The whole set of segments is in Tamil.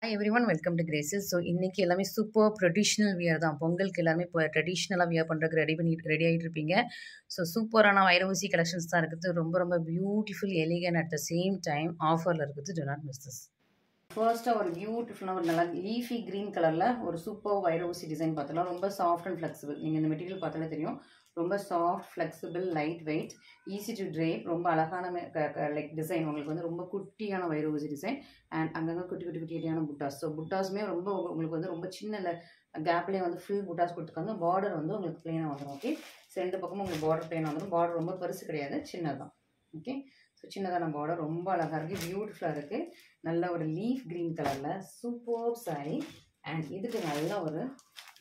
Hi everyone, welcome to Graces. So இன்னைக்கு எல்லாமே சூப்பர் ட்ரெடிஷ்னல் வியர் தான். பொங்கலுக்கு எல்லாமே இப்போ ட்ரெடிஷ்னலாக வியர் பண்ணுறதுக்கு ரெடி ஆகிட்டு இருப்பீங்க. ஸோ சூப்பரான வைரவசி கலெக்ஷன்ஸ் தான் இருக்குது. ரொம்ப ரொம்ப beautiful elegant at the same time ஆஃபரில் இருக்குது. Do not miss this. ஃபர்ஸ்ட்டாக ஒரு பியூட்டிஃபுல்லாக ஒரு நல்லா லீஃபி க்ரீன் கலரில் ஒரு சூப்பர் வைரவசி டிசைன் பார்த்துலாம். ரொம்ப சாஃப்ட் அண்ட் ஃப்ளெக்சிபிள். நீங்கள் இந்த மெட்டீரியல் பார்த்தாலே தெரியும். ரொம்ப soft, flexible, light weight, easy to drape. ரொம்ப அழகான லைக் டிசைன். உங்களுக்கு வந்து ரொம்ப குட்டியான வைரவசி டிசைன் அண்ட் அங்கங்கே குட்டியான புட்டாஸ். ஸோ புட்டாஸுமே ரொம்ப உங்களுக்கு வந்து ரொம்ப சின்ன கேப்லேயே வந்து ஃபுல் புட்டாஸ் கொடுத்துருக்காங்க. பார்டர் வந்து உங்களுக்கு பிளெயினாக வந்துடும். ஓகே, ஸோ ரெண்டு பக்கமும் உங்களுக்கு பார்டர் பிளெயினாக வந்துடும். பார்டர் ரொம்ப பெருசு கிடையாது, சின்னதான். ஓகே, ஸோ சின்னதான பார்டர் ரொம்ப அழகாக இருக்குது, பியூட்டிஃபுல்லாக இருக்குது. நல்ல ஒரு லீஃப் க்ரீன் கலரில் சூப்பர் சாரி. அண்ட் இதுக்கு நல்ல ஒரு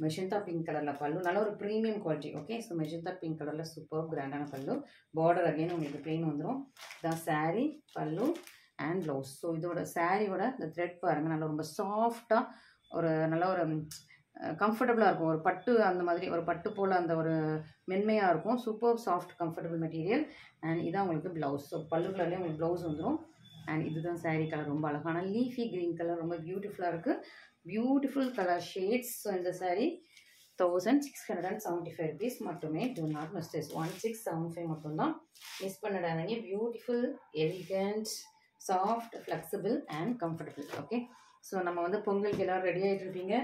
மெஜந்தா பிங்க் கலரில் பல்லு, நல்ல ஒரு premium quality. Okay, so magenta pink கலரில் சூப்பர் கிராண்டான பல்லு. பார்டர் அகைன் உங்களுக்கு பிளெயின் வந்துடும். இதான் சாரீ, பல்லு அண்ட் ப்ளவுஸ். ஸோ இதோட சாரியோட இந்த த்ரெட் பாருங்கள், நல்லா ரொம்ப சாஃப்டாக ஒரு நல்ல ஒரு கம்ஃபர்டபுளாக இருக்கும். ஒரு பட்டு அந்த மாதிரி ஒரு பட்டு போல் அந்த ஒரு மென்மையாக இருக்கும். Super soft comfortable material. And இதான் உங்களுக்கு ப்ளவுஸ். ஸோ பல்லு கலர்லேயே உங்களுக்கு ப்ளவுஸ் வந்துடும். அண்ட் இதுதான் சாரீ கலர், ரொம்ப அழகான லீஃபி க்ரீன் கலர், ரொம்ப பியூட்டிஃபுல்லாக இருக்குது. Beautiful colour shades. ஸோ இந்த சாரீ 1675 rupees மட்டுமே. Do not miss this. 1675 மட்டும்தான், மிஸ் பண்ணிடாதீங்க. Beautiful, elegant, soft, flexible and comfortable. Okay, so நம்ம வந்து பொங்கலுக்கு எல்லோரும் ரெடி ஆகிட்டு இருப்பீங்க.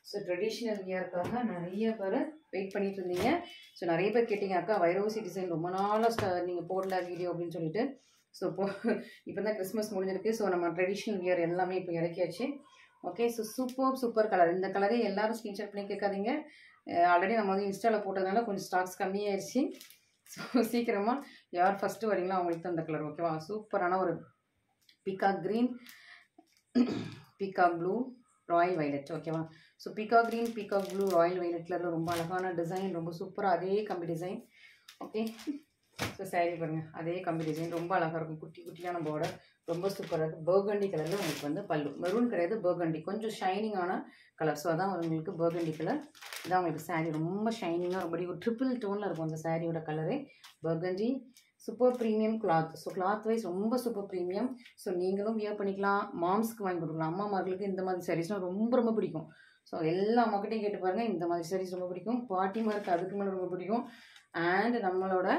ஸோ ட்ரெடிஷ்னல் வியருக்காக நிறைய பேர் வெயிட் பண்ணிட்டு இருந்தீங்க. ஸோ நிறைய பேர் கேட்டிங்க, அக்கா வைரவசி டிசைன் ரொம்ப நாளாக நீங்கள் போடல வீடியோ அப்படின்னு சொல்லிட்டு. ஸோ இப்போ தான் கிறிஸ்மஸ் முடிஞ்சிருக்கு. ஸோ நம்ம ட்ரெடிஷ்னல் வியர் எல்லாமே இப்போ இறக்கியாச்சு. Okay, so super colour. இந்த கலரே எல்லாரும் ஸ்க்ரீன்ஷாட் பண்ணி கேட்காதீங்க. ஆல்ரெடி நம்ம வந்து இன்ஸ்டாவில் போட்டதுனால கொஞ்சம் ஸ்டாக்ஸ் கம்மியாயிருச்சு. ஸோ சீக்கிரமாக யார் ஃபஸ்ட்டு வரீங்களோ அவங்களுக்கு தான் இந்த கலர். ஓகேவா, சூப்பரான ஒரு peacock green, peacock blue, royal violet. ஓகேவா, so peacock green, peacock blue, royal violet கலரில் ரொம்ப அழகான டிசைன், ரொம்ப சூப்பராக அதே கம்பி டிசைன். ஓகே, ஸோ சாரீ பாருங்கள், அதே கம்பி டிசைன் ரொம்ப அழகாக இருக்கும். குட்டியான பார்டர், ரொம்ப சூப்பராக இருக்குது. பர்கண்டி கலரில் உங்களுக்கு வந்து பல்லு, மெரூன் கிடையாது, பர்கண்டி, கொஞ்சம் ஷைனிங்கான கலர். ஸோ அதான் உங்களுக்கு பர்கண்டி கலர். இதான் உங்களுக்கு சாரீ, ரொம்ப ஷைனிங்காக, ரொம்ப ஒரு ட்ரிபிள் டோனில் இருக்கும் அந்த சாரியோட கலரே. Burgundy, super premium cloth. So cloth wise ரொம்ப சூப்பர் ப்ரீமியம். ஸோ நீங்களும் வியர் பண்ணிக்கலாம், மாம்ஸ்க்கு வாங்கி கொடுக்கலாம். அம்மாமார்களுக்கு இந்த மாதிரி சாரீஸ்னால் ரொம்ப பிடிக்கும். ஸோ எல்லா அம்மாக்கிட்டையும் கேட்டு பாருங்கள், இந்த மாதிரி சாரீஸ் ரொம்ப பிடிக்கும். பாட்டிமாருக்கு அதுக்கு மேலே ரொம்ப பிடிக்கும். அண்ட் நம்மளோட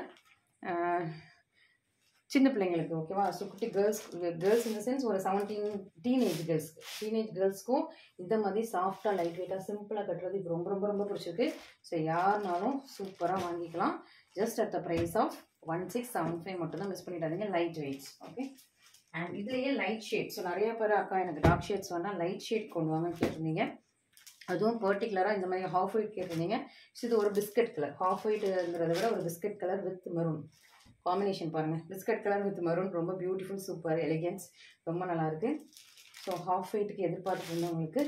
சின்ன பிள்ளைங்களுக்கு. ஓகேவா, ஸோ குட்டி கேர்ள்ஸ் இந்த சென்ஸ் ஒரு 17 டீனேஜ் கேர்ள்ஸ்க்கும் இந்த மாதிரி சாஃப்டாக லைட் வெயிட்டாக சிம்பிளாக கட்டுறது இப்போ ரொம்ப பிடிச்சிருக்கு. ஸோ யாருனாலும் சூப்பராக வாங்கிக்கலாம். Just at the price of 1675 மட்டும் தான், மிஸ் பண்ணிடாதீங்க. Light weights. ஓகே, அண்ட் இதுலேயே லைட் ஷேட். ஸோ நிறைய பேர் அக்கா எனக்கு டார்க் ஷேட்ஸ் வேணால் லைட் ஷேட் கொண்டு வாங்கன்னு கேட்டிருந்தீங்க. அதுவும் பர்டிகுலராக இந்த மாதிரி ஹாஃப் ஒயிட் கேட்டிருந்தீங்க. ஸோ இது ஒரு பிஸ்கட் கலர், ஹாஃப் ஒயிட்டுங்கிறத விட ஒரு biscuit colour with maroon combination பாருங்கள். பிஸ்கட் கலர் வித் மெரூன், ரொம்ப பியூட்டிஃபுல், சூப்பர் எலிகன்ஸ், ரொம்ப நல்லாயிருக்கு. ஸோ ஹாஃப் ஒயிட்டுக்கு எதிர்பார்த்துட்டு இருந்தவங்களுக்கு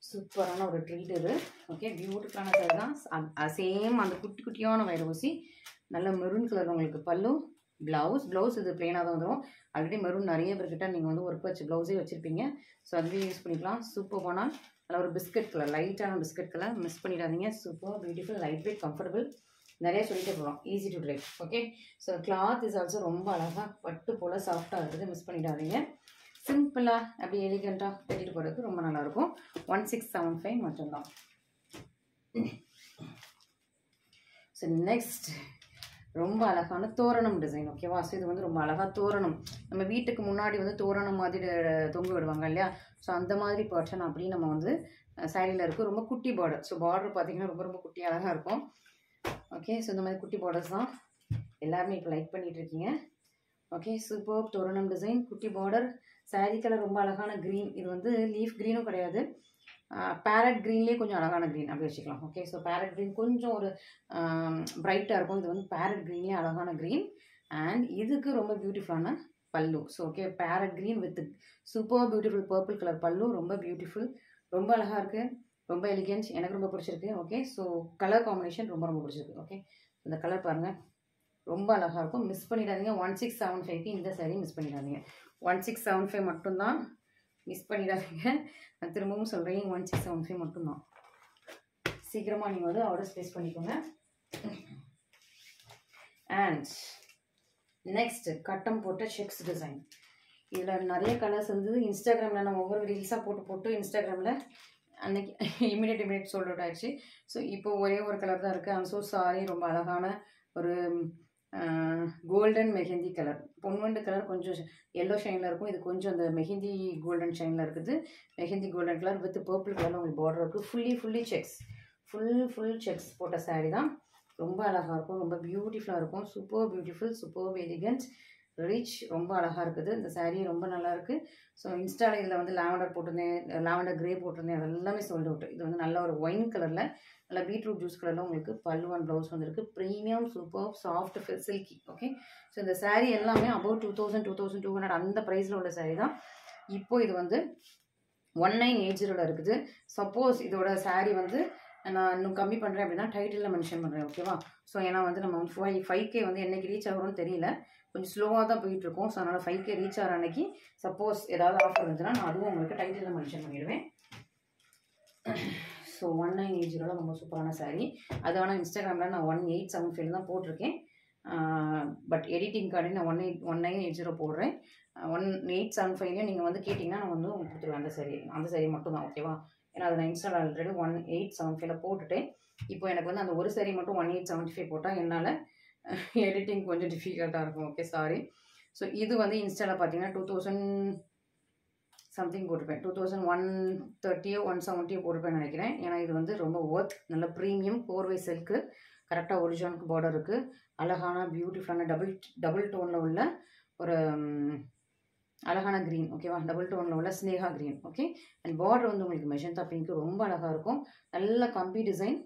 சூப்பரான ஒரு ட்ரீட் இது. ஓகே, பியூட்டிஃபுல்லான கலர் தான். சேம் அந்த குட்டியான வைரவசி, நல்ல மெரூன் கலர் உங்களுக்கு பல்லு. ப்ளவுஸ் இது பிளெயினாக தான் வந்துடும். ஆல்ரெடி மெரூன் நிறைய பேர்கிட்ட நீங்கள் வந்து ஒர்க் வச்சு ப்ளவுஸே வச்சுருப்பீங்க. ஸோ அதுவே யூஸ் பண்ணிக்கலாம். சூப்பர் போனால் நல்ல ஒரு பிஸ்கட் கலர், லைட்டான பிஸ்கட் கலர், மிஸ் பண்ணிடாதீங்க. Super beautiful, light weight, comfortable, நிறைய சொல்லிட்டே போகலாம். Easy to drive. Okay, so cloth is also ரொம்ப அழகாக பட்டு போல் சாஃப்டாக இருக்குது, மிஸ் பண்ணிடாதீங்க. சிம்பிளாக அப்படி எலிகண்ட்டாக கட்டிட்டு போகிறதுக்கு ரொம்ப நல்லாயிருக்கும். 1675 மட்டும்தான். ஸோ நெக்ஸ்ட் ரொம்ப அழகான தோரணம் டிசைன். ஓகேவா, ஸோ இது வந்து ரொம்ப அழகாக தோரணம், நம்ம வீட்டுக்கு முன்னாடி வந்து தோரணம் மாதிரி தொங்க விடுவாங்க இல்லையா. ஸோ அந்த மாதிரி பேட்டர்ன் அப்படியே நம்ம வந்து சாரியில் இருக்குது. ரொம்ப குட்டி பார்டர். ஸோ பார்டர் பார்த்தீங்கன்னா ரொம்ப குட்டி அழகாக இருக்கும். ஓகே, ஸோ இந்த மாதிரி குட்டி பார்டர்ஸ் தான் எல்லாருமே இப்போ லைக் பண்ணிகிட்டு இருக்கீங்க. ஓகே, சூப்பர் தோரணம் டிசைன், குட்டி பார்டர். சாரீ கலர் ரொம்ப அழகான க்ரீன். இது வந்து லீஃப் க்ரீனும் கிடையாது, பேரட் க்ரீன்லேயே கொஞ்சம் அழகான க்ரீன் அப்படி வச்சுக்கலாம். ஓகே, ஸோ பேரட் க்ரீன் கொஞ்சம் ஒரு ப்ரைட்டாக இருக்கும். இது வந்து பேரட் க்ரீன்லேயே அழகான க்ரீன். அண்ட் இதுக்கு ரொம்ப பியூட்டிஃபுல்லான பல்லு. So okay, farad green with super beautiful purple colour பல்லு, ரொம்ப பியூட்டிஃபுல், ரொம்ப அழகாக இருக்குது, ரொம்ப எலிகன்ஸ், எனக்கு ரொம்ப பிடிச்சிருக்கு. ஓகே, ஸோ கலர் காம்பினேஷன் ரொம்ப பிடிச்சிருக்கு. ஓகே, இந்த கலர் பாருங்கள், ரொம்ப அழகாக இருக்கும், மிஸ் பண்ணிடாதீங்க. 1675 இந்த சாரீ மிஸ் பண்ணிடாதீங்க. 1675 மட்டும்தான், மிஸ் பண்ணிடாதீங்க. நான் திரும்பவும் சொல்கிறேன், 1675 மட்டும்தான். சீக்கிரமாக நீங்கள் வந்து ஆர்டர் ப்ளேஸ் பண்ணிக்கோங்க. அண்ட் நெக்ஸ்ட் கட்டம் போட்ட செக்ஸ் டிசைன். இதில் நிறைய கலர்ஸ் வந்து இன்ஸ்டாகிராமில் நான் ஒவ்வொரு ரீல்ஸாக போட்டு இன்ஸ்டாகிராமில் அன்னைக்கு இமீடியட் சோல்ட் அவுட் ஆயிடுச்சு. ஸோ இப்போ ஒரே ஒரு கலர் தான் இருக்குது. I'm so sorry. ரொம்ப அழகான ஒரு கோல்டன் மெஹந்தி கலர், பொன்வண்டு கலர், கொஞ்சம் எல்லோ ஷைனில் இருக்கும். இது கொஞ்சம் அந்த மெஹந்தி கோல்டன் ஷைனில் இருக்குது. Mehndi golden colour with purple கலரில் உங்களுக்கு பார்டர் இருக்குது. ஃபுல்லி செக்ஸ், ஃபுல் செக்ஸ் போட்ட சாரீ தான். ரொம்ப அழகாக இருக்கும், ரொம்ப பியூட்டிஃபுல்லாக இருக்கும். Super beautiful, super elegant, rich, ரொம்ப அழகாக இருக்குது. இந்த சாரீ ரொம்ப நல்லாயிருக்கு. ஸோ இன்ஸ்டாவில் இதில் வந்து லாவெண்டர் போட்டிருந்தேன், லாவெண்டர் கிரே போட்டிருந்தேன், அது எல்லாமே சோல்ட் அவுட். இது வந்து நல்ல ஒரு ஒயின் கலரில், நல்லா பீட்ரூட் ஜூஸ் கலரில் உங்களுக்கு பல்லு அண்ட் ப்ளவுஸ் வந்துருக்கு. Premium super soft silky. Okay, so இந்த சாரீ எல்லாமே அபவுட் 2200 அந்த ப்ரைஸில் உள்ள சாரீ தான். இப்போது இது வந்து 1980 இருக்குது. சப்போஸ் இதோட சாரீ வந்து நான் இன்னும் கம்மி பண்ணுறேன் அப்படின்னா டைட்டிலில் மென்ஷன் பண்ணுறேன். ஓகேவா? ஸோ ஏன்னா வந்து நம்ம வந்து 5K வந்து என்றைக்கு ரீச் ஆகும்னு தெரியல, கொஞ்சம் ஸ்லோவாக தான் போயிட்டுருக்கோம். ஸோ அதனால் 5K ரீச் ஆகிற அன்னைக்கு சப்போஸ் ஏதாவது ஆஃபர் இருந்துச்சுன்னா நான் அதுவும் உங்களுக்கு டைட்டிலில் மென்ஷன் பண்ணிடுவேன். ஸோ 1980 ரொம்ப சூப்பரான சாரீ. அது ஆனால் இன்ஸ்டாகிராமில் நான் 1875 தான் போட்டிருக்கேன். பட் எடிட்டிங் கார்டு நான் 1980 போடுறேன். 1875 நீங்கள் வந்து கேட்டிங்கன்னா நான் வந்து உங்களுக்கு கொடுத்துருவேன். அந்த சாரீ மட்டும் தான். ஓகேவா? ஏன்னா அதை நான் இன்ஸ்டால் ஆல்ரெடி 1875 போட்டுட்டேன். இப்போ எனக்கு வந்து அந்த ஒரு சாரீ மட்டும் 1875 போட்டால் என்னால் எடிட்டிங் கொஞ்சம் டிஃபிகல்ட்டாக இருக்கும். Okay, sorry. ஸோ இது வந்து இன்ஸ்டாவில் பார்த்தீங்கன்னா 2000 சம்திங் போட்டிருப்பேன். 2130 170 போட்டிருப்பேன்னு நினைக்கிறேன். ஏன்னா இது வந்து ரொம்ப ஒர்த், நல்ல ப்ரீமியம் கோர்வை சில்க்கு, கரெக்டாக ஒரிஜினலுக்கு பார்டர் இருக்குது. அழகான பியூட்டிஃபுல்லான டபுள் டோனில் உள்ள ஒரு அழகான க்ரீன். ஓகேவா? டபுள் டோனில் உள்ள Sneha green. Okay, and border வந்து உங்களுக்கு மெஜந்தா பிங்க், ரொம்ப அழகாக இருக்கும். நல்ல கம்பி டிசைன்,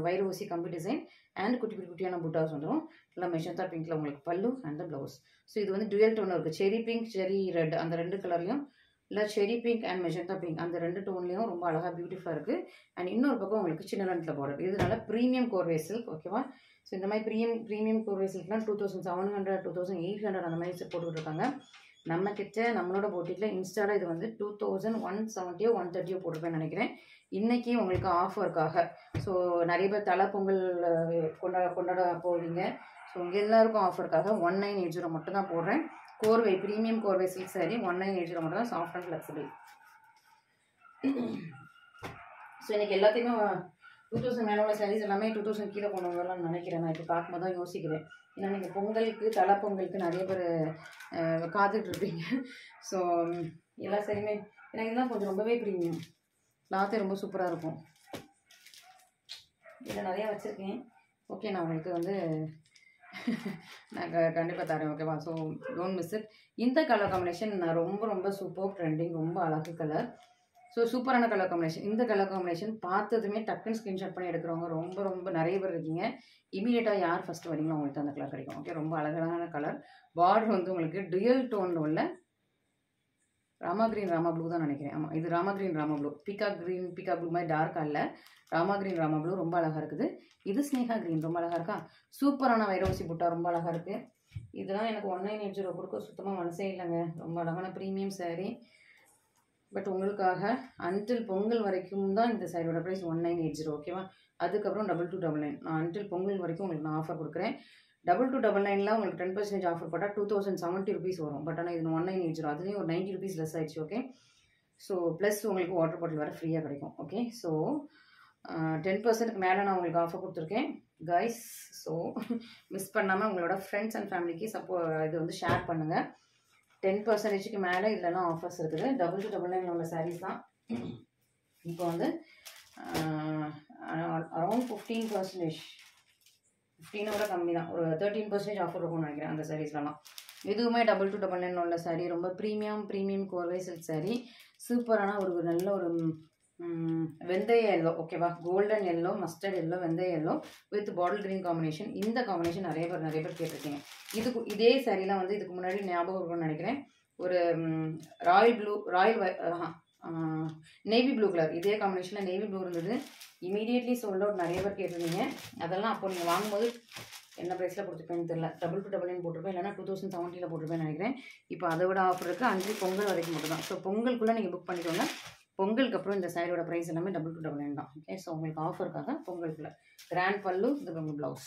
வைர ஊசி கம்பி டிசைன் அண்ட் குட்டியான புட்டாஸ் வந்துடும். நல்லா மெஜந்தா பிங்க்கில் உங்களுக்கு பல்லு அண்ட் ப்ளவுஸ். ஸோ இது வந்து டுவல் டோனில் இருக்குது. செரி பிங்க், செரி ரெட், அந்த ரெண்டு கலர்லையும், இல்லை செரி பிங்க் அண்ட் மெஜந்தா பிங்க், அந்த ரெண்டு டோன்லேயும் ரொம்ப அழகாக பியூட்டிஃபுல்லாக இருக்குது. அண்ட் இன்னொரு பக்கம் உங்களுக்கு சின்ன லென்த்தில் பார்டர். இது நல்ல ப்ரீமியம் கோர்வே சில்க். ஓகேவா? ஸோ இந்த மாதிரி ப்ரீமியம் கோர்வே சில்க்லாம் 2700 2800 அந்த மாதிரி போட்டுக்கிட்டு இருக்காங்க. நம்மக்கிட்ட நம்மளோட போட்டிக்கில் இன்ஸ்டாவில் இது வந்து 2170 130 போட்டிருப்பேன்னு நினைக்கிறேன். இன்றைக்கி உங்களுக்கு ஆஃபருக்காக, ஸோ நிறைய பேர் தலை பொங்கல் கொண்டாட போவீங்க. ஸோ உங்கள் எல்லாருக்கும் ஆஃபருக்காக 1980 மட்டும் தான் போடுறேன். கோர்வை ப்ரீமியம் கோர்வை சில்க் சாரீ 1980 மட்டும் தான், சாஃப்ட் அண்ட் ஃப்ளெக்சிபிள். ஸோ இன்றைக்கி எல்லாத்தையுமே 2000 மேலே உள்ள சாரீஸ் எல்லாமே 2000 கீழே கொண்டு வரலாம்னு நினைக்கிறேன். நான் இப்போ பார்க்கும்போது தான் யோசிக்கிறேன். ஏன்னா நீங்கள் பொங்கலுக்கு, தலை பொங்கலுக்கு நிறைய பேர் காத்துட்ருப்பீங்க. ஸோ எல்லா சாரியுமே ஏன்னா இதெல்லாம் கொஞ்சம் ரொம்பவே ப்ரீமியம், கிளாத்தே ரொம்ப சூப்பராக இருக்கும். இதில் நிறையா வச்சுருக்கேன். ஓகே, நான் உங்களுக்கு வந்து நான் கண்டிப்பாக தரேன். ஓகேவா? So don't miss it. இந்த கலர் காம்பினேஷன் நான் ரொம்ப சூப்பர் ட்ரெண்டிங், ரொம்ப அழகு கலர். ஸோ சூப்பரான கலர் காம்பினேஷன். இந்த கலர் காம்பினேஷன் பார்த்ததுமே டக்குன்னு ஸ்க்ரீன்ஷாட் பண்ணி எடுக்கிறவங்க ரொம்ப நிறைய பேர் இருக்கீங்க. இமீடியட்டாக யார் ஃபஸ்ட்டு வரீங்களோ உங்களுக்கு அந்த கலர் கிடைக்கும். ஓகே, ரொம்ப அழகான கலர். பார்டர் வந்து உங்களுக்கு டுயல் டோனில் உள்ள ராமா கிரீன் ராமா ப்ளூ தான் நினைக்கிறேன். ஆமாம், இது Rama green Rama blue. Peacock green peacock blue மாதிரி டார்க்காக இல்லை, ராமா கிரீன் ராமா ப்ளூ ரொம்ப அழகாக இருக்குது. இது ஸ்னேகா கிரீன் ரொம்ப அழகாக இருக்கா. சூப்பரான வைரவசி புட்டா ரொம்ப அழகாக இருக்குது. இதெல்லாம் எனக்கு 1980 கொடுக்க சுத்தமாக மனசே இல்லைங்க. ரொம்ப அழகான ப்ரீமியம் சாரீ. பட் உங்களுக்காக அன்டில் பொங்கல் வரைக்கும் தான் இந்த சாரியோட ப்ரைஸ் 1980. ஓகேவா? அதுக்கப்புறம் 2299. நான் அன்டில் பொங்கல் வரைக்கும் உங்களுக்கு நான் ஆஃபர் கொடுக்குறேன். 2299 உங்களுக்கு 10% ஆஃபர் போட்டால் 2070 rupees வரும். பட் ஆனால் இது 1980, அதுலேயும் ஒரு 90 rupees லெஸ் ஆயிடுச்சு. ஓகே, ஸோ ப்ளஸ் உங்களுக்கு வாட்டர் பாட்டில் வேறு ஃப்ரீயாக கிடைக்கும். ஓகே, ஸோ 10%க்கு மேலே நான் உங்களுக்கு ஆஃபர் கொடுத்துருக்கேன் கைஸ். ஸோ மிஸ் பண்ணாமல் உங்களோட ஃப்ரெண்ட்ஸ் அண்ட் ஃபேமிலிக்கு இது வந்து ஷேர் பண்ணுங்கள். 10%க்கு மேலே இதெல்லாம் ஆஃபர்ஸ் இருக்குது. 2299 உள்ள சாரீஸ் தான். இப்போ வந்து அரௌண்ட் 15%, 15 கம்மி தான், ஒரு 13% ஆஃபர் இருக்கும்னு நினைக்கிறேன் அந்த சாரீஸ்லாம். எதுவுமே 2299 உள்ள சாரீ, ரொம்ப ப்ரீமியம் கோர்வை சில்க் சாரீ. சூப்பரான ஒரு நல்ல ஒரு வெந்தய எல்லோ. ஓகேவா? கோல்டன் எல்லோ, மஸ்டர்ட் எல்லோ, வெந்தய yellow with bottle green combination. இந்த காம்பினேஷன் நிறைய பேர் கேட்டிருக்கீங்க. இதே சாரீலாம் வந்து இதுக்கு முன்னாடி ஞாபகம் இருக்கும்னு நினைக்கிறேன். ஒரு நேவி ப்ளூ கலர், இதே காம்பினேஷனில் நேவி ப்ளூ இருந்தது. இமீடியட்லி சோல்ட் அவுட், நிறைய பேர் கேட்டிருந்தீங்க. அதெல்லாம் அப்போ நீங்கள் வாங்கும்போது என்ன ப்ரைஸில் கொடுத்துருப்பேன்னு தெரியல. 2299 போட்டிருப்பேன், இல்லைனா 2070 போட்டிருப்பேன்னு நினைக்கிறேன். இப்போ அதை விட ஆஃபர் இருக்குது. 5 பொங்கல் வரைக்கும் மட்டும் தான். ஸோ பொங்கலுக்குள்ளே நீங்கள் புக் பண்ணிக்கோங்க. பொங்கலுக்கு அப்புறம் இந்த சாரியோட ப்ரைஸ் எல்லாமே 2299 தான். ஓகே, ஸோ உங்களுக்கு ஆஃபருக்காக பொங்கலுக்குள்ள கிராண்ட் பல்லு, இது உங்கள் ப்ளவுஸ்.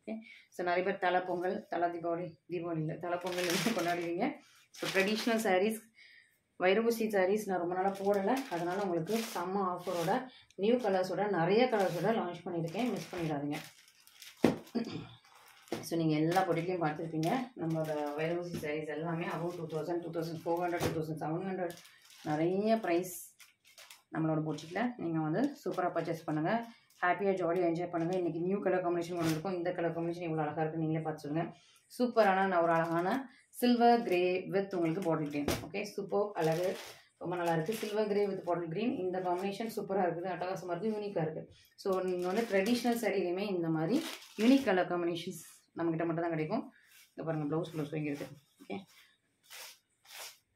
ஓகே, ஸோ நிறைய பேர் தலை பொங்கல், தீபாவளி இல்லை, தலை பொங்கல் கொண்டாடுவீங்க. ஸோ ட்ரெடிஷ்னல் சாரீஸ் வைரமுசி சாரீஸ் நான் ரொம்ப நாளாக போடலை, அதனால் உங்களுக்கு செம்ம ஆஃபரோட நியூ கலர்ஸோட நிறைய கலர்ஸோட லான்ச் பண்ணியிருக்கேன், மிஸ் பண்ணிடாதீங்க. ஸோ நீங்கள் எல்லா பொட்டிலையும் பார்த்துருப்பீங்க. நம்மளோட வைரமுசி சாரீஸ் எல்லாமே அபவ் 2000, 2400, 2700 நிறைய ப்ரைஸ் நம்மளோட பொட்டிக்கில். நீங்கள் வந்து சூப்பராக பர்ச்சேஸ் பண்ணுங்கள், ஹாப்பியாக ஜாலியாக என்ஜாய் பண்ணுங்கள். இன்றைக்கி நியூ கலர் காம்பினேஷன் ஒன்று இருக்கும். இந்த கலர் காம்பினேஷன் இவ்வளோ அழகாக இருக்குது, நீங்களே பார்த்துருங்க. சூப்பரான ஒரு அழகான சில்வர் கிரே வித் உங்களுக்கு பாட்டில் க்ரீன். ஓகே, சூப்பர் அழகு, ரொம்ப நல்லா இருக்குது. Silver grey with bottle green, இந்த காம்பினேஷன் சூப்பராக இருக்குது, அட்டகாசமாக இருக்குது, யூனிக்காக இருக்குது. ஸோ நீங்கள் வந்து ட்ரெடிஷ்னல் சாரிலையுமே இந்த மாதிரி யூனிக் கலர் காம்பினேஷன்ஸ் நம்மக்கிட்ட மட்டும் தான் கிடைக்கும். இங்கே பாருங்கள், ப்ளவுஸ் இங்கே இருக்குது. ஓகே,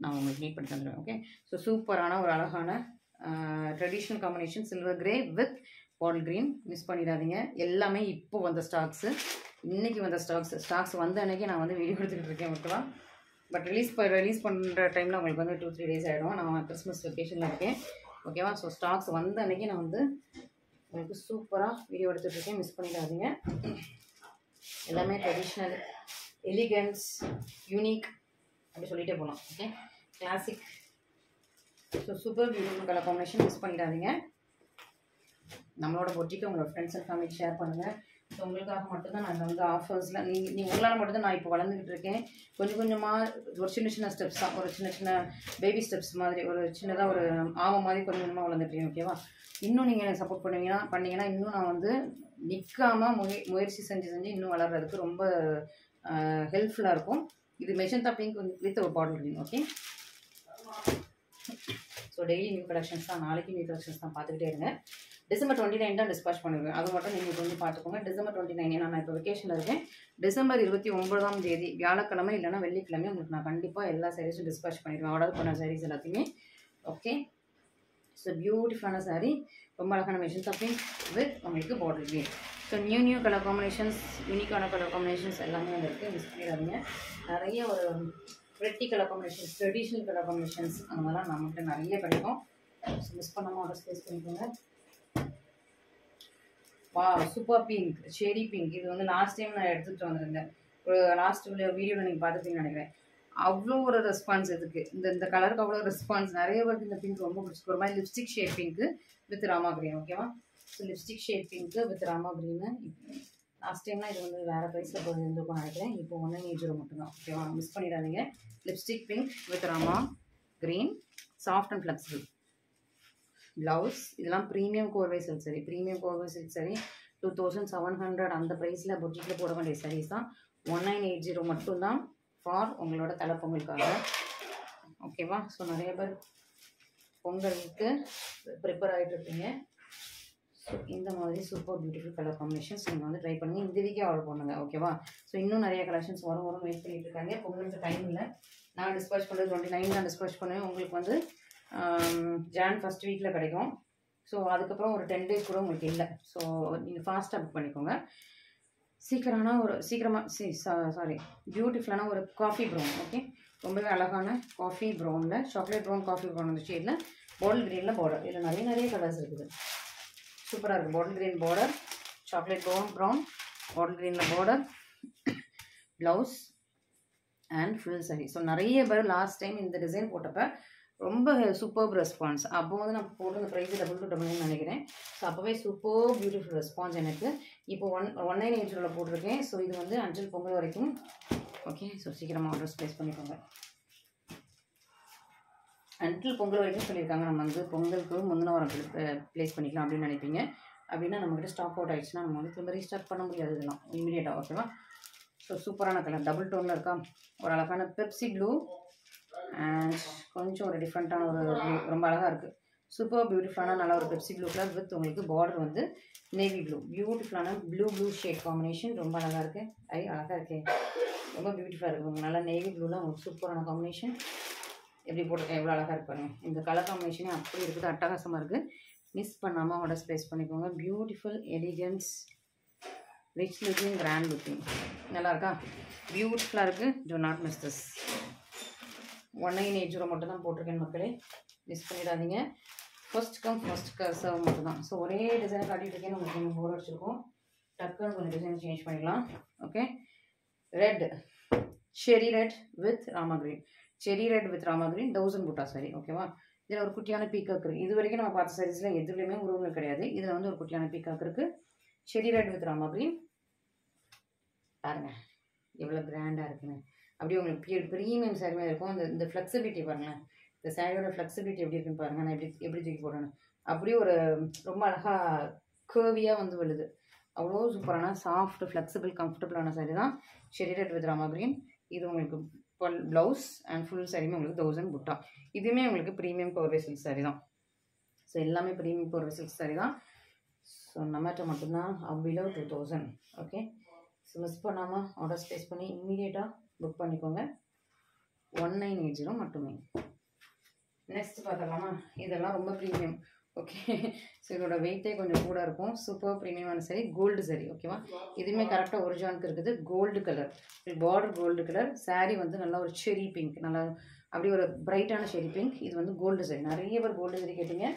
நான் உங்களுக்கு மீட் பண்ணி தந்துடுவேன். ஓகே, ஸோ சூப்பரான ஒரு அழகான traditional combination silver grey with bottle green, miss பண்ணிடாதீங்க. எல்லாமே இப்போ வந்த ஸ்டாக்ஸு, இன்றைக்கி வந்த ஸ்டாக்ஸ் வந்த அன்றைக்கி நான் வந்து வீடியோ எடுத்துக்கிட்டு இருக்கேன். ஓகேவா, பட் ரிலீஸ் பண்ணுற டைமில் உங்களுக்கு வந்து 2-3 days ஆகிடும். நான் கிறிஸ்மஸ் வெக்கேஷனில் இருக்கேன். ஓகேவா, ஸோ ஸ்டாக்ஸ் வந்த அன்றைக்கி நான் வந்து உங்களுக்கு சூப்பராக வீடியோ எடுத்துகிட்ருக்கேன், மிஸ் பண்ணிடாதீங்க. எல்லாமே ட்ரெடிஷ்னல், எலிகன்ஸ், யூனிக் அப்படி சொல்லிகிட்டே போகலாம். Okay, classic, so super beautiful colour combination, miss பண்ணிடாதீங்க. நம்மளோட பொட்டிக்கு உங்களோட ஃப்ரெண்ட்ஸ் அண்ட் ஃபேமிலிக்கு ஷேர் பண்ணுங்கள். ஸோ உங்களுக்காக மட்டும்தான் நான் வந்து ஆஃபர்ஸில் நீங்கள் உங்களால் மட்டும்தான் நான் இப்போ வளர்ந்துக்கிட்டு இருக்கேன். கொஞ்சம் கொஞ்சமாக ஒரு சின்ன ஸ்டெப்ஸ் தான், ஒரு சின்ன பேபி ஸ்டெப்ஸ் மாதிரி, ஒரு சின்னதாக ஒரு ஆவம் மாதிரி கொஞ்சம் கொஞ்சமாக வளர்ந்துட்டுருக்கேன். ஓகேவா, இன்னும் நீங்கள் எனக்கு சப்போர்ட் பண்ணிங்கன்னா இன்னும் நான் வந்து நிற்காமல் முயற்சி செஞ்சு இன்னும் வளர்கிறதுக்கு ரொம்ப ஹெல்ப்ஃபுல்லாக இருக்கும். இது மெஜந்தா பிங்க் வித் ஒரு bottle green. Okay, so daily new collections தான், நாளைக்கு நியூ கலெக்ஷன்ஸ் தான் பார்த்துக்கிட்டே இருங்க. December 29 தான் டிஸ்பேச் பண்ணிடுவேன், அது மட்டும் நீங்கள் கொஞ்சம் பார்த்துக்கோங்க. December 29 நான் இப்போ வெக்கேஷனில் இருக்கேன். December 29 வியாழக்கிழமை இல்லைனா வெள்ளிக்கிழமை உங்களுக்கு நான் கண்டிப்பாக எல்லா சாரீஸும் டிஸ்பேச் பண்ணிடுவேன், ஆர்டர் பண்ண சாரீஸ் எல்லாத்தையுமே. ஓகே, ஸோ பியூட்டிஃபுல்லான சாரீ, ரொம்ப அழகான மெஜந்தா பிங்க் வித் உங்களுக்கு bottle green. So new colour combinations, யூனிக்கான கலர் காம்பினேஷன்ஸ் எல்லாமே வந்துருக்கு, மிஸ் பண்ணிடாதீங்க. நிறைய ஒரு pretty colour combinations, traditional colour combinations அந்த மாதிரிலாம் நம்மகிட்ட நிறைய கிடைக்கும். ஸோ மிஸ் பண்ணாமல் ஆர்டர் ஸ்பேஸ் பண்ணிக்கோங்க. வா, சூப்பர் பிங்க், ஷேடி பிங்க், இது வந்து லாஸ்ட் டைம் நான் எடுத்துகிட்டு வந்திருந்தேன், ஒரு லாஸ்ட் வீடியோவில் நீங்கள் பார்த்துருப்பீங்கன்னு நினைக்கிறேன். அவ்வளோ ஒரு ரெஸ்பான்ஸ் இதுக்கு, இந்த கலருக்கு அவ்வளோ ரெஸ்பான்ஸ். நிறைய பேருக்கு இந்த பிங்க் ரொம்ப பிடிச்சிருக்கு. ஒரு மாதிரி lipstick shade pink with Rama green. ஓகேவா, so lipstick shade pink with Rama green. Last டைம்லாம் இது வந்து வேறு ப்ரைஸில் போய் இருந்துருக்கும் நினைக்கிறேன். இப்போ 190 மட்டும்தான். ஓகேவா, மிஸ் பண்ணிடாதீங்க. Lipstick pink with Rama green, soft and flexible blouse. இதெல்லாம் ப்ரீமியம் கோர்வை சில்க் சாரி, 2700 அந்த ப்ரைஸில் பொட்டிக்கில் போட வேண்டிய சாரீஸ் தான். 1980 மட்டும்தான் ஃபார் உங்களோட தலைப்பொங்கலுக்காக. ஓகேவா, ஸோ நிறைய பேர் பொங்கலுக்கு ப்ரிப்பேர் ஆகிட்டு இருப்பீங்க. ஸோ இந்த மாதிரி சூப்பர் பியூட்டிஃபுல் கலர் காம்பினேஷன்ஸ் நீங்கள் வந்து ட்ரை பண்ணுங்கள், இந்த வீக்கே ஆர்டர் பண்ணுங்கள். ஓகேவா, ஸோ இன்னும் நிறைய கலெக்ஷன்ஸ் வரும் வெயிட் பண்ணிட்டு இருக்காங்க. பொங்கலுக்கு டைம் இல்லை, நான் டிஸ்பேச் பண்ணுறது 29 தான் டிஸ்பேச் பண்ணுவேன். உங்களுக்கு வந்து Jan 1st வீக்கில் கிடைக்கும். ஸோ அதுக்கப்புறம் ஒரு 10 days கூட உங்களுக்கு இல்லை. ஸோ நீங்கள் ஃபாஸ்ட்டாக புக் பண்ணிக்கோங்க. சீக்கிரமாக பியூட்டிஃபுல்லான ஒரு காஃபி ப்ரௌன். ஓகே, ரொம்பவே அழகான காஃபி ப்ரௌனில், சாக்லேட் ப்ரௌன், காஃபி ப்ரௌன் அந்த ஷேடில் பாட்டில் க்ரீனில் பார்டர். இதில் நிறைய கலர்ஸ் இருக்குது, சூப்பராக இருக்குது. Bottle green border, chocolate brown, bottle க்ரீனில் border, blouse and full sari. So நிறைய பேர் லாஸ்ட் டைம் இந்த டிசைன் போட்டப்போ ரொம்ப சூப்பர் ரெஸ்பான்ஸ். அப்போ வந்து நான் போட்டு அந்த ப்ரைஸ் டபுள் டு டபுள்னு நினைக்கிறேன். ஸோ அப்போவே சூப்பர் பியூட்டிஃபுல் ரெஸ்பான்ஸ் எனக்கு. இப்போ 1980 போட்டிருக்கேன். ஸோ இது வந்து அஞ்சல் பொங்கல் வரைக்கும். ஓகே, ஸோ சீக்கிரமாக ஆர்டர்ஸ் ப்ளேஸ் பண்ணிக்கோங்க. அன்டில் பொங்கல் வரைக்கும் சொல்லியிருக்காங்க. நம்ம வந்து பொங்கலுக்கு முந்தின வாரம் ப்ளேஸ் பண்ணிக்கலாம் அப்படின்னு நினைப்பீங்க. அப்படின்னா நம்மக்கிட்ட ஸ்டாக் அவுட் ஆகிடுச்சுன்னா நம்ம வந்து திரும்ப ரீஸ்டார்ட் பண்ண முடியாது, இதெல்லாம் இமீடியட்டாக. ஓகேவா, ஸோ சூப்பரான கலர், டபுள் டோனில் இருக்கா, ஒரு அழகான பெப்சி ப்ளூ அண்ட் கொஞ்சம் ஒரு டிஃப்ரெண்ட்டான ஒரு ப்ளூ, ரொம்ப அழகாக இருக்குது. சூப்பர் பியூட்டிஃபுல்லான நல்ல ஒரு பெப்சி ப்ளூ கலர் வித் உங்களுக்கு பார்டர் வந்து நேவி ப்ளூ, பியூட்டிஃபுல்லான ப்ளூ ஷேட் காம்பினேஷன், ரொம்ப அழகாக இருக்குது. அழகாக இருக்கே, ரொம்ப பியூட்டிஃபுல்லாக இருக்குது. நல்லா நேவி ப்ளூவில் உங்களுக்கு சூப்பரான காம்பினேஷன். எப்படி போட்டிருக்கேன், எவ்வளோ அழகாக இருப்பாங்க. இந்த கலர் காம்பினேஷனே அப்படி இருக்குது, அட்டகாசமாக இருக்குது. மிஸ் பண்ணாமல் ஆர்டர் ப்ளேஸ் பண்ணிக்கோங்க. Beautiful elegance, rich looking, grand looking, நல்லா இருக்கா, பியூட்டிஃபுல்லாக இருக்குது. Two not miss this. 1980 மட்டும் தான் போட்டிருக்கேன் மக்களே, மிஸ் பண்ணிடாதீங்க. ஃபர்ஸ்ட் கம் ஃபர்ஸ்ட் சர்வ் மட்டும் தான். ஸோ ஒரே டிசைனை காட்டிகிட்டு இருக்கேன்னு உங்களுக்கு கொஞ்சம் போர் அடிச்சிருக்கும். டக்குன்னு கொஞ்சம் டிசைன் சேஞ்ச் பண்ணிக்கலாம். Okay, red, cherry red with Rama green. Cherry red with Rama green 1000 butta sorry ஓகேவா. இதில் ஒரு குட்டியான பீக்காக் இருக்குது. இது வரைக்கும் நம்ம பார்த்த சாரீஸில் எதுலேயுமே உருவங்கள் கிடையாது. இதில் வந்து ஒரு குட்டியான பீக்காக் இருக்குது. செரி ரெட் வித் ராமா கிரீன் பாருங்க எவ்வளோ கிராண்டாக இருக்குன்னு. அப்படியே உங்களுக்கு ப்ரீமியம் சாரி மாதிரி இருக்கும். இந்த ஃப்ளெக்சிபிலிட்டி பாருங்களேன், இந்த சாரியோட ஃப்ளெக்சிபிலிட்டி எப்படி இருக்குன்னு பாருங்கள். நான் எப்படி தூக்கி போடணும், அப்படியே ஒரு ரொம்ப அழகாக கேர்வியாக வந்து விழுது. அவ்வளோ சூப்பரான சாஃப்ட் ஃப்ளெக்சிபிள் கம்ஃபர்டபுளான சாரி தான் செரி ரெட் வித் ராமா கிரீன். இது உங்களுக்கு ப்ளவுஸ் அண்ட் ஃபுல் சாரியுமே உங்களுக்கு 1000 புட்டா. இதுவுமே உங்களுக்கு ப்ரீமியம் கோர்வே சில்க் சாரி தான். ஸோ எல்லாமே ப்ரீமியம் கோர்வே சில்க் சாரி தான். ஸோ நம்மகிட்ட மட்டும்தான் பிலோ 2000. ஓகே, ஸோ மிஸ் பண்ணாமல் ஆர்டர்ஸ் ப்ளேஸ் பண்ணி இம்மீடியட்டாக புக் பண்ணிக்கோங்க. 1980 மட்டுமே. நெக்ஸ்ட் பார்த்துக்கலாமா, இதெல்லாம் ரொம்ப ப்ரீமியம். ஓகே, ஸோ இதோட வெயிட்டே கொஞ்சம் கூட இருக்கும். சூப்பர் ப்ரீமியமான சாரி, கோல்டு சாரி ஓகேவா. இதுவுமே கரெக்டாக ஒரிஜினலுக்கு இருக்குது. Gold colour border, gold colour sari வந்து நல்லா ஒரு செரி பிங்க், நல்லா அப்படியே ஒரு பிரைட்டான செரி பிங்க். இது வந்து கோல்டு சாரி. நிறைய பேர் கோல்டு சாரி கேட்டிங்க.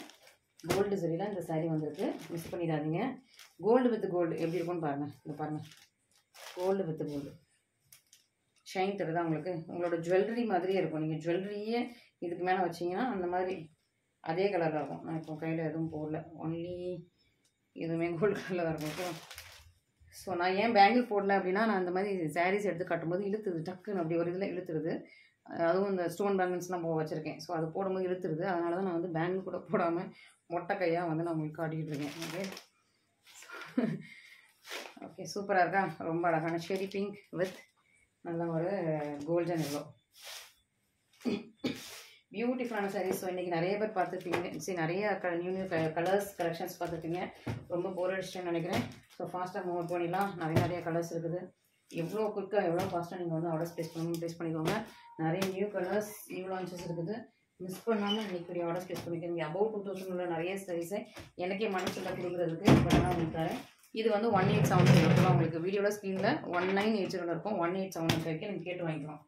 கோல்டு சரியில் இந்த சாரீ வந்திருக்கு, மிஸ் பண்ணிடாதீங்க. கோல்டு வித் கோல்டு எப்படி இருக்கும்னு பாருங்கள். இங்கே பாருங்கள், கோல்டு வித் கோல்டு ஷைன் தருதா உங்களுக்கு. உங்களோட ஜுவல்லரி மாதிரியே இருக்கும். நீங்கள் ஜுவல்லரியே இதுக்கு மேலே வச்சிங்கன்னா அந்த மாதிரி அதே கலரில் இருக்கும். நான் இப்போ கையில் எதுவும் போடல, ஒன்லி இதுவுமே கோல்டு கலரில் இருக்கும். ஓகே, ஸோ நான் ஏன் பேங்கிள் போடல அப்படின்னா, நான் இந்த மாதிரி சாரீஸ் எடுத்து கட்டும்போது இழுத்துது, டக்குன்னு அப்படி ஒரு இதில் இழுத்துருது. அதுவும் இந்த ஸ்டோன் பேங்கிள்ஸ்லாம் வச்சுருக்கேன். ஸோ அது போடும்போது இழுத்துருது. அதனால தான் நான் வந்து பேங்கிள் கூட போடாமல் மொட்டை கையாக வந்து நான் உங்களுக்கு காட்டிக்கிட்டு இருக்கேன். ஓகே ஓகே, சூப்பராக இருக்கா. ரொம்ப அழகான ஷெரி பிங்க் வித் நல்ல ஒரு கோல்டன் எல்லோ, பியூட்டிஃபுல்லான சாரீஸ். ஸோ இன்றைக்கி நிறைய பேர் பார்த்துருப்பீங்க. சரி, நிறைய நியூ கலர்ஸ் கலெக்ஷன்ஸ் பார்த்துருப்பீங்க. ரொம்ப போர் அடிச்சிட்டேன்னு நினைக்கிறேன். ஸோ ஃபாஸ்ட்டாக மூவ் பண்ணிடலாம். நிறைய கலர்ஸ் இருக்குது. எவ்வளோ குயிக்காக எவ்வளோ ஃபாஸ்ட்டாக நீங்கள் வந்து ஆர்டர்ஸ் ப்ளேஸ் பண்ணிக்கோங்க. நிறைய நியூ கலர்ஸ், நியூ லான்ச்சஸ் இருக்குது. மிஸ் பண்ணாமல் இன்றைக்கி ஆர்டர்ஸ் ப்ளேஸ் பண்ணிக்கிறீங்க. அபவுட் 2000 உள்ள நிறைய சாரீஸை எனக்கே மனசில் கொடுக்குறதுக்கு இப்போ நான் உங்களுக்கு தரேன். இது வந்து 1875 ஓகேவா. உங்களுக்கு வீடியோவில் ஸ்க்ரீனில் 1980 இருக்கும். 1875 நீங்கள் கேட்டு வாங்கிக்கலாம்.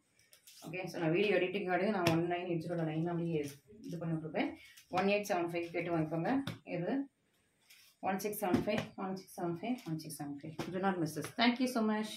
ஓகே, ஸோ நான் வீடியோ எடிட்டிங் கார்டு நான் 1980 லைன் அப்படியே இது பண்ணி விட்ருப்பேன். 1875 கேட்டு வாங்கிக்கோங்க. இது 1675 1675 1675. Do not miss this. Thank you so much.